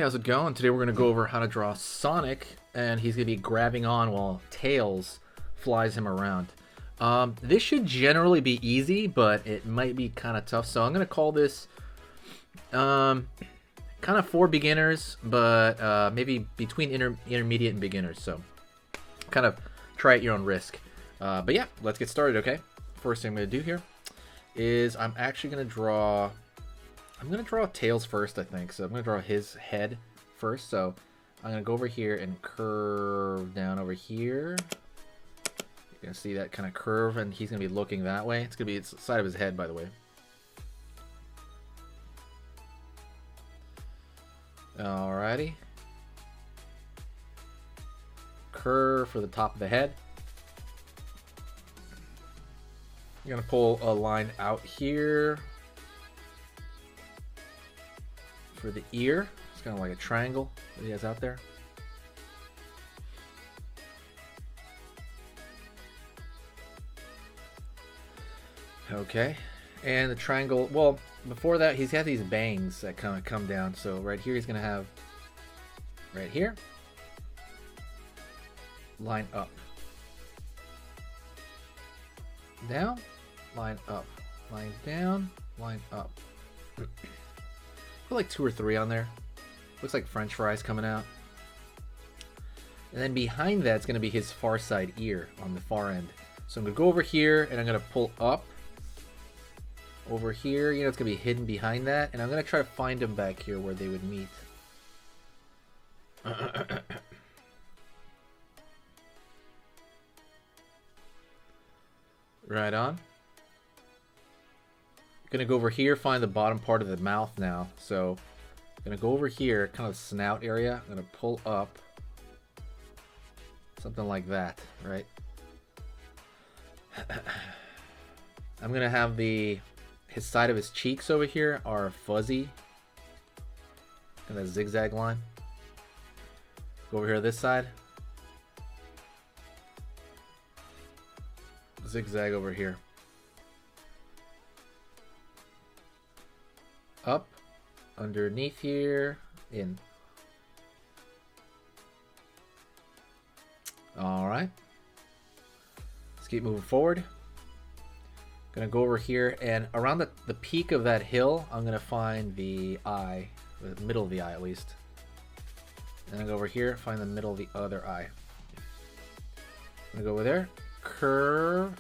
how's it going? Today we're going to go over how to draw Sonic, and he's going to be grabbing on while Tails flies him around. This should generally be easy, but it might be kind of tough, so I'm going to call this kind of for beginners, but maybe between intermediate and beginners, so kind of try at your own risk. But yeah, let's get started, okay? First thing I'm going to do here is I'm actually going to draw... I'm going to draw Tails first, I think. So I'm going to draw his head first. So I'm going to go over here and curve down over here. You're going to see that kind of curve, and he's going to be looking that way. It's going to be the side of his head, by the way. Alrighty. Curve for the top of the head. You're going to pull a line out here for the ear. It's kind of like a triangle that he has out there. Okay, and the triangle, well, before that he's got these bangs that kind of come down. So right here he's gonna have, right here, line up, down, line up, line down, line up. Put like 2 or 3 on there. Looks like French fries coming out. And then behind that's going to be his far side ear on the far end. So I'm going to go over here and I'm going to pull up. Over here, you know, it's going to be hidden behind that. And I'm going to try to find them back here where they would meet. Right on. Gonna go over here, find the bottom part of the mouth now. So I'm gonna go over here, kind of snout area. I'm gonna pull up something like that, right? I'm gonna have his side of his cheeks over here are fuzzy, kind of zigzag line. Go over here to this side, zigzag over here. Up, underneath here, in. Alright. Let's keep moving forward. Gonna go over here, and around the peak of that hill, I'm gonna find the eye, the middle of the eye at least. Then I go over here, find the middle of the other eye. I'm gonna go over there, curve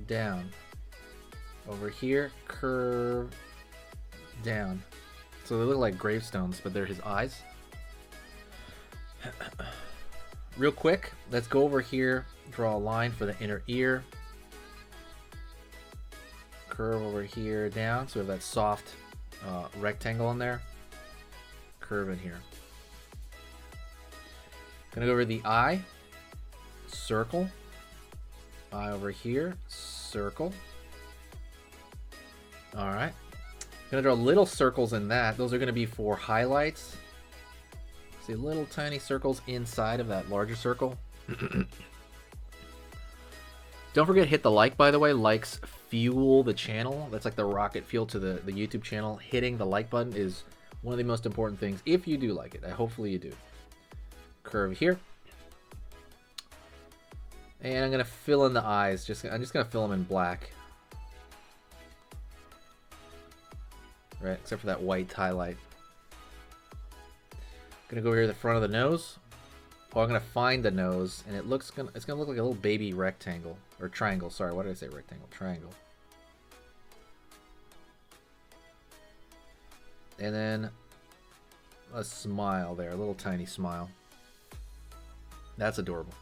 down. Over here, curve down. So they look like gravestones, but they're his eyes. Real quick, let's go over here, draw a line for the inner ear. Curve over here down, so we have that soft rectangle in there. Curve in here. Gonna go over the eye. Circle. Eye over here. Circle. Alright. Gonna draw little circles in that. Those are gonna be for highlights. See little tiny circles inside of that larger circle. Don't forget to hit the like, by the way. Likes fuel the channel. That's like the rocket fuel to the YouTube channel. Hitting the like button is one of the most important things if you do like it. Hopefully you do. Curve here. And I'm gonna fill in the eyes. I'm just gonna fill them in black. Right, except for that white highlight. Gonna go over here to the front of the nose. Oh, I'm gonna find the nose, and it's gonna look like a little baby rectangle or triangle. Sorry, what did I say? Rectangle, triangle. And then a smile there, a little tiny smile. That's adorable.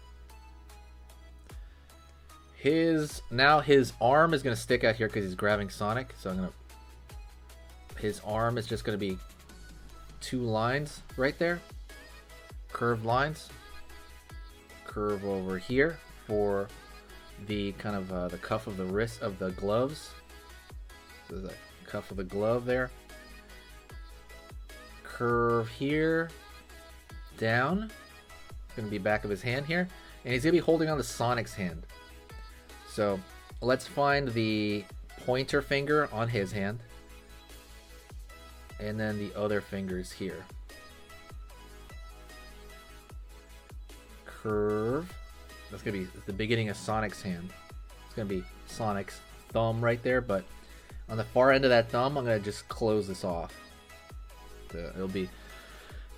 Now his arm is gonna stick out here because he's grabbing Sonic. So his arm is just going to be 2 lines right there. Curved lines. Curve over here for the kind of the cuff of the wrist of the gloves. So there's a cuff of the glove there. Curve here. Down. It's going to be back of his hand here. And he's going to be holding on to Sonic's hand. So let's find the pointer finger on his hand. And then the other fingers here. curve. That's gonna be the beginning of Sonic's hand. It's gonna be Sonic's thumb right there, but on the far end of that thumb, I'm gonna just close this off. It'll be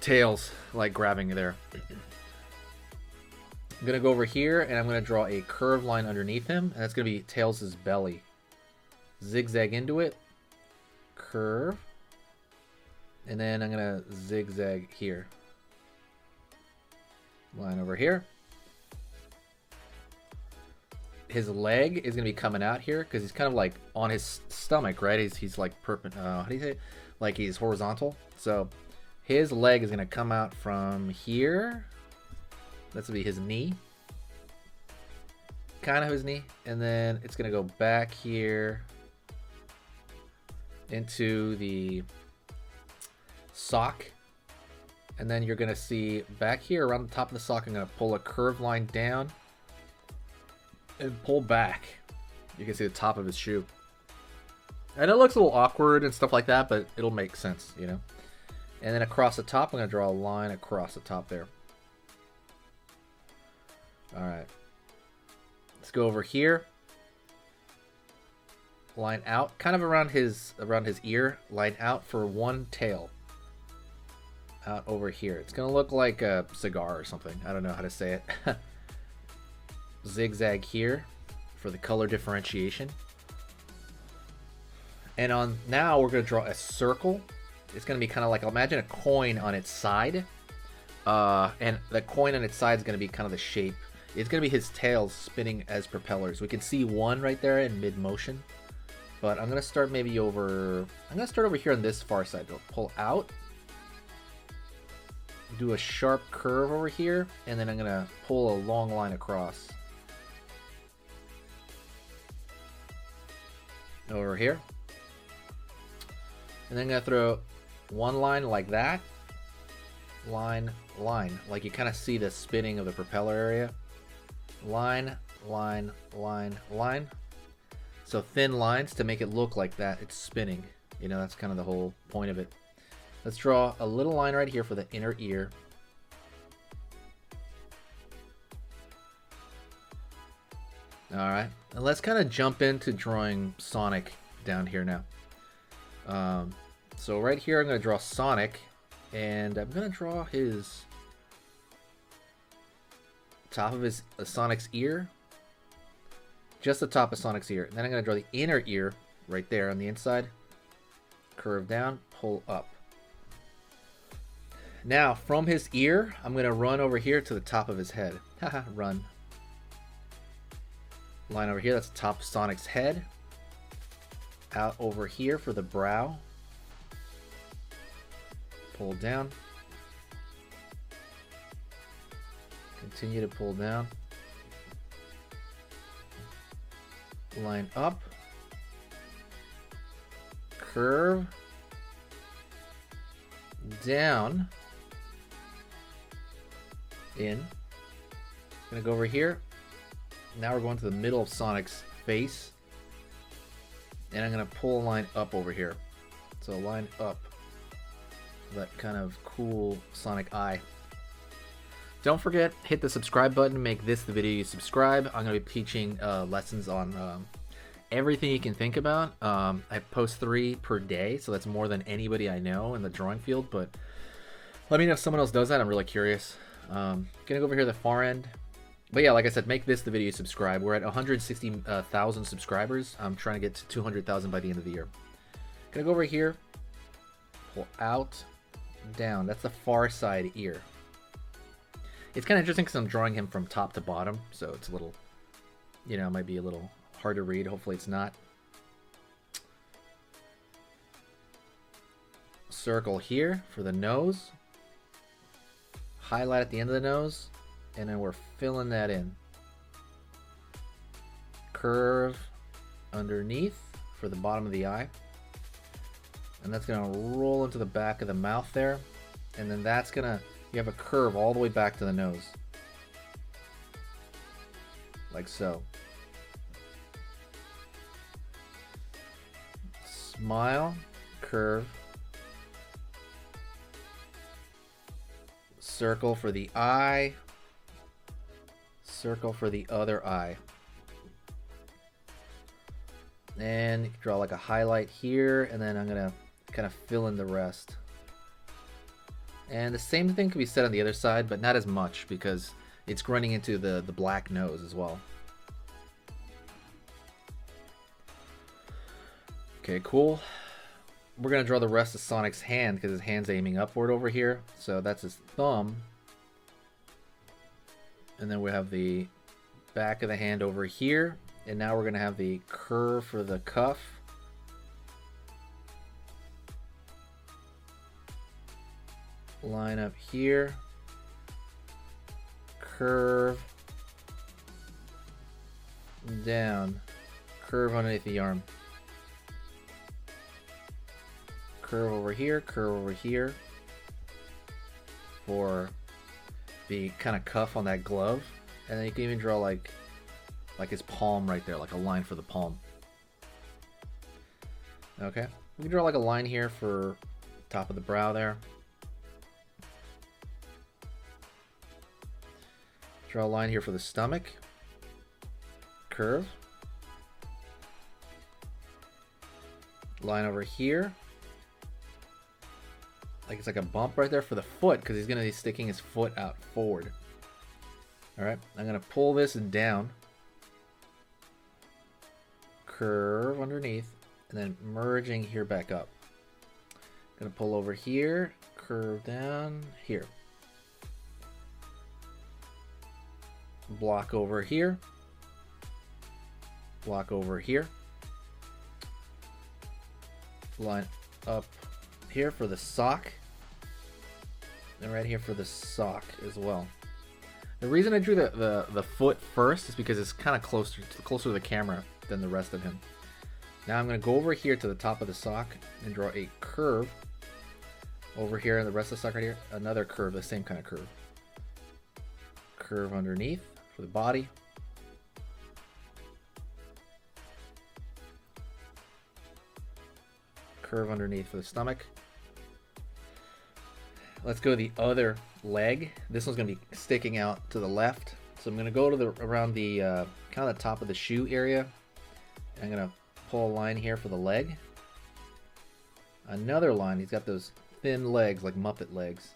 Tails like grabbing there. I'm gonna go over here and I'm gonna draw a curved line underneath him, and that's gonna be Tails' belly. Zigzag into it, curve, and then I'm gonna zigzag here. Line over here. His leg is gonna be coming out here because he's kind of like on his stomach, right? He's like how do you say it? Like he's horizontal. So his leg is gonna come out from here. That's gonna be his knee. Kind of his knee. And then it's gonna go back here into the sock. And then you're gonna see back here around the top of the sock, I'm gonna pull a curved line down and pull back. You can see the top of his shoe. And it looks a little awkward and stuff like that, but it'll make sense, you know. And then across the top, I'm gonna draw a line across the top there. All right. Let's go over here. Line out, kind of around his ear. Line out for one tail. Out over here. It's gonna look like a cigar or something. I don't know how to say it. Zigzag here for the color differentiation. And on now we're gonna draw a circle. It's gonna be kind of like, imagine a coin on its side. And the coin on its side is gonna be kind of the shape. It's gonna be his tails spinning as propellers. We can see one right there in mid motion. But I'm gonna start maybe over. I'm gonna start over here on this far side. I'll pull out. Do a sharp curve over here, and then I'm gonna pull a long line across. Over here. And then I'm gonna throw one line like that. Line, line. Like you kind of see the spinning of the propeller area. Line, line, line, line. So thin lines to make it look like that. It's spinning. You know, that's kind of the whole point of it. Let's draw a little line right here for the inner ear. Alright, and let's kind of jump into drawing Sonic down here now. So right here I'm going to draw Sonic, and I'm going to draw his top of his Sonic's ear. Just the top of Sonic's ear. And then I'm going to draw the inner ear right there on the inside. Curve down, pull up. Now, from his ear, I'm going to run over here to the top of his head. Haha, run. Line over here, that's the top of Sonic's head. Out over here for the brow. Pull down. Continue to pull down. Line up. Curve. Down. In. Gonna go over here. Now we're going to the middle of Sonic's face. And I'm gonna pull a line up over here. So line up. That kind of cool Sonic eye. Don't forget, hit the subscribe button to make this the video you subscribe. I'm gonna be teaching lessons on everything you can think about. I post 3 per day, so that's more than anybody I know in the drawing field, but let me know if someone else does that. I'm really curious. Gonna go over here to the far end. But yeah, like I said, make this the video you subscribe. We're at 160,000 subscribers. I'm trying to get to 200,000 by the end of the year. Gonna go over here, pull out, down. That's the far side ear. It's kind of interesting because I'm drawing him from top to bottom, so it's a little, you know, it might be a little hard to read. Hopefully it's not. Circle here for the nose. Highlight at the end of the nose, and then we're filling that in. Curve underneath for the bottom of the eye. And that's going to roll into the back of the mouth there. And then that's going to, you have a curve all the way back to the nose. Like so. Smile, curve. Circle for the eye. circle for the other eye. And you can draw like a highlight here, and then I'm gonna kind of fill in the rest. And the same thing can be said on the other side, but not as much because it's running into the black nose as well. Okay, cool. We're gonna draw the rest of Sonic's hand because his hand's aiming upward over here. So that's his thumb. And then we have the back of the hand over here. And now we're gonna have the curve for the cuff. Line up here. Curve. Down. Curve underneath the arm. Curve over here, curve over here for the kind of cuff on that glove. And then you can even draw like his palm right there, like a line for the palm. Okay, we can draw like a line here for top of the brow there. Draw a line here for the stomach. Curve. Line over here. Like it's like a bump right there for the foot because he's going to be sticking his foot out forward. Alright, I'm going to pull this down. Curve underneath. And then merging here back up. Going to pull over here. Curve down here. Block over here. Block over here. Line up here for the sock. And right here for the sock as well. The reason I drew the foot first is because it's kind of closer to the camera than the rest of him. Now I'm going to go over here to the top of the sock and draw a curve. Over here and the rest of the sock right here, another curve, the same kind of curve. Curve underneath for the body. Curve underneath for the stomach. Let's go the other leg. This one's going to be sticking out to the left. So I'm going to go to around the kind of the top of the shoe area. I'm going to pull a line here for the leg. Another line. He's got those thin legs like Muppet legs.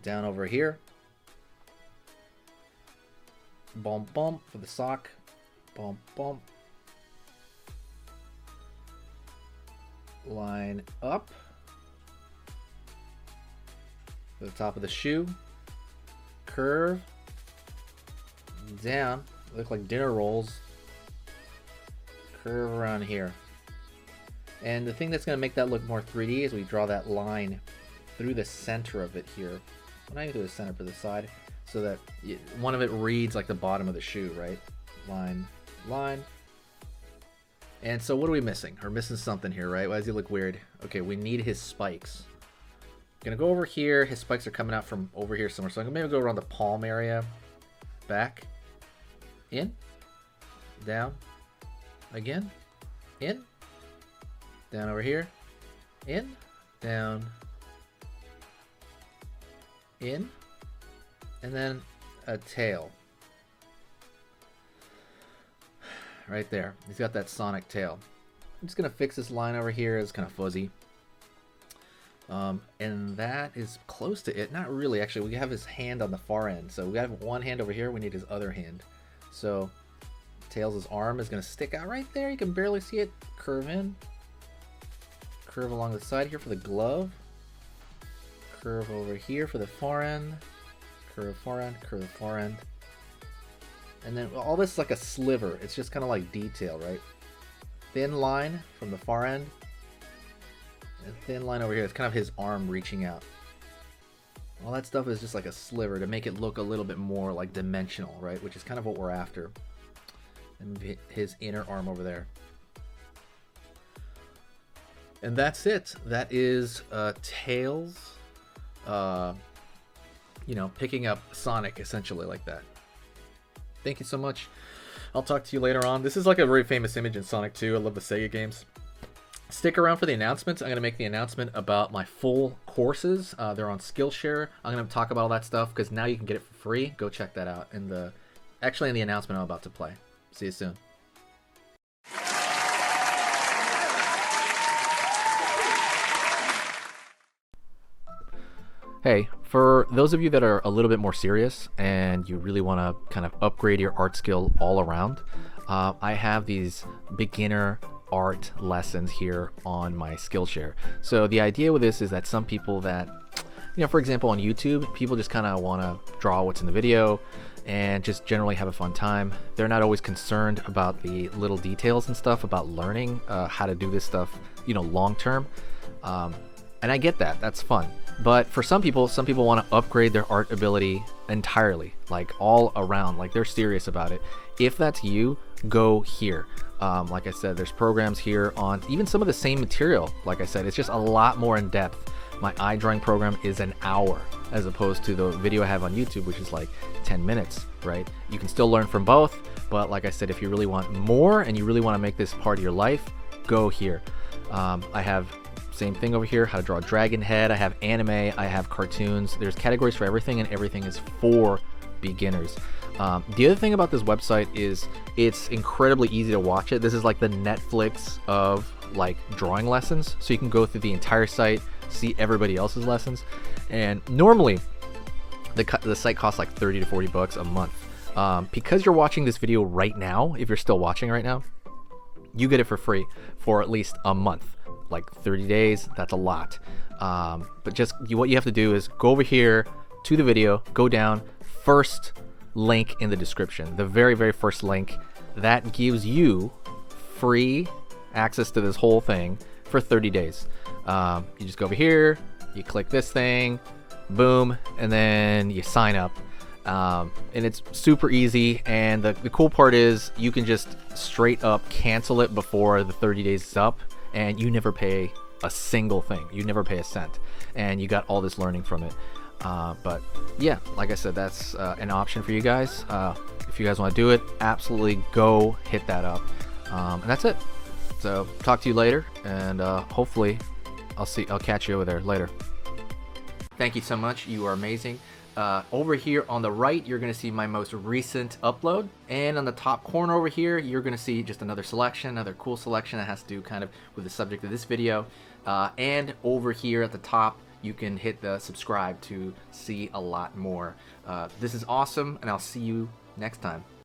Down over here. Bump bump for the sock. Bump bump. Line up. The top of the shoe, curve, down, look like dinner rolls, curve around here. And the thing that's going to make that look more 3D is we draw that line through the center of it here. Well, not even through the center, but the side, so that one of it reads like the bottom of the shoe, right? Line, line. And so what are we missing? We're missing something here, right? Why does he look weird? Okay, we need his spikes. Gonna go over here. His spikes are coming out from over here somewhere. So I'm gonna maybe go around the palm area. Back. In. Down. Again. In. Down over here. In. Down. In. And then a tail. Right there. He's got that Sonic tail. I'm just gonna fix this line over here. It's kind of fuzzy. And that is close to it. Not really, actually. We have his hand on the far end. So we have one hand over here. We need his other hand. So Tails' arm is going to stick out right there. You can barely see it. Curve in. Curve along the side here for the glove. Curve over here for the far end. Curve far end. Curve far end. And then all this is like a sliver. It's just kind of like detail, right? Thin line from the far end. A thin line over here. It's kind of his arm reaching out. All that stuff is just like a sliver to make it look a little bit more like dimensional, right? Which is kind of what we're after. And his inner arm over there. And that's it. That is Tails, you know, picking up Sonic essentially like that. Thank you so much. I'll talk to you later on. This is like a very famous image in Sonic 2. I love the Sega games. Stick around for the announcements. I'm going to make the announcement about my full courses. They're on Skillshare. I'm going to talk about all that stuff because now you can get it for free. Go check that out in the actually in the announcement I'm about to play. See you soon. Hey, for those of you that are a little bit more serious and you really want to kind of upgrade your art skill all around, I have these beginner art lessons here on my Skillshare. So the idea with this is that some people that, for example, on YouTube, people just kind of want to draw what's in the video and just generally have a fun time. They're not always concerned about the little details and stuff about learning how to do this stuff, long term. And I get that, that's fun. But for some people want to upgrade their art ability entirely, like all around, like they're serious about it. If that's you, go here. Like I said, there's programs here on even some of the same material. Like I said, it's just a lot more in depth. My eye drawing program is an hour as opposed to the video I have on YouTube, which is like 10 minutes, right? You can still learn from both, but like I said, if you really want more and you really want to make this part of your life, go here. I have same thing over here, how to draw a dragon head. I have anime, I have cartoons. There's categories for everything, and everything is for beginners. The other thing about this website is it's incredibly easy to watch it. This is like the Netflix of like drawing lessons. So you can go through the entire site, see everybody else's lessons. And normally the site costs like 30 to 40 bucks a month. Because you're watching this video right now, if you're still watching right now, you get it for free for at least a month. Like 30 days, that's a lot. But just what you have to do is go over here to the video, go down, first link in the description, the very, very first link. That gives you free access to this whole thing for 30 days. You just go over here, you click this thing, boom, and then you sign up. And it's super easy, and the cool part is you can just straight up cancel it before the 30 days is up, and you never pay a single thing. You never pay a cent, and you got all this learning from it. But yeah, like I said, that's an option for you guys. If you guys want to do it, absolutely go hit that up. And that's it. So talk to you later, and hopefully I'll catch you over there later. Thank you so much. You are amazing. Over here on the right, you're going to see my most recent upload, and on the top corner over here, you're going to see just another selection, another cool selection that has to do kind of with the subject of this video. And over here at the top, you can hit the subscribe to see a lot more. This is awesome, and I'll see you next time.